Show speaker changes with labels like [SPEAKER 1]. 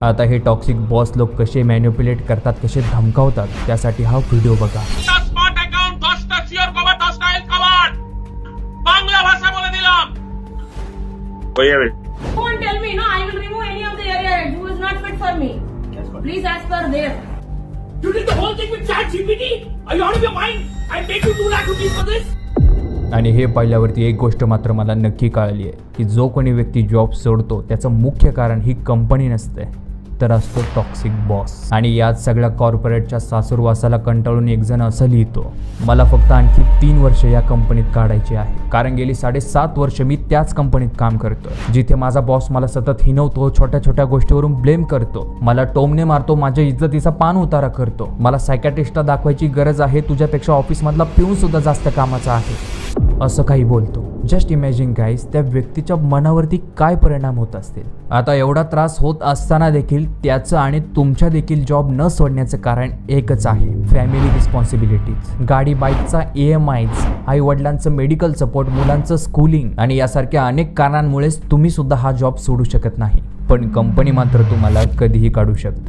[SPEAKER 1] आता हे toxic boss लोक कसे मॅनिप्युलेट करतात, कसे धमकावतात, त्यासाठी हा व्हिडिओ बघा।
[SPEAKER 2] স্মার্ট অ্যাকাউন্ট 10টা সিওর কভার 10টা এল কভার বাংলা ভাষা বলে দিলাম
[SPEAKER 3] হয়ে যাবে।
[SPEAKER 4] Don't tell me, no, I will remove any of the area who is not fit for me. Please as per there.
[SPEAKER 2] You did the whole thing with ChatGPT? Are you out of your mind? I paid you 2 lakh rupees for this.
[SPEAKER 1] आणि हे पाहिल्यावरती एक गोष्ट मात्र मला नक्की कळली आहे की जो कोणी व्यक्ती जॉब सोडतो त्याचं मुख्य कारण ही कंपनी नसते, तर असतो टॉक्सिक बॉस। आणि यात सगळ्या कॉर्पोरेटच्या सासूरवासाला कंटाळून एक जण असं लिहितो, मला फक्त आणखी 3 वर्ष या कंपनीत काढायची आहे, कारण गेली 7.5 वर्ष मी त्याच कंपनीत काम करतो जिथे माझा बॉस मला सतत हिनवतो, छोट्या छोट्या गोष्टीवरून ब्लेम करतो, मला टोमणे मारतो, माझ्या इज्जतीचा पान उतारा करतो, मला सायकॅट्रिस्टला दाखवायची गरज आहे, तुझ्यापेक्षा ऑफिसमधला पिऊन सुद्धा जास्त कामाचा आहे, असं काही बोलतो। जस्ट इमॅजिन गाईज, त्या व्यक्तीच्या मनावरती काय परिणाम होत असतील। आता एवढा त्रास होत असताना देखील त्याचं आणि तुमच्या देखील जॉब न सोडण्याचं कारण एकच आहे, फॅमिली रिस्पॉन्सिबिलिटीज, गाडी बाईकचा EMIs, आई वडिलांचं मेडिकल सपोर्ट, मुलांचं स्कूलिंग आणि यासारख्या अनेक कारणांमुळेच तुम्ही सुद्धा हा जॉब सोडू शकत नाही, पण कंपनी मात्र तुम्हाला कधीही काढू शकते।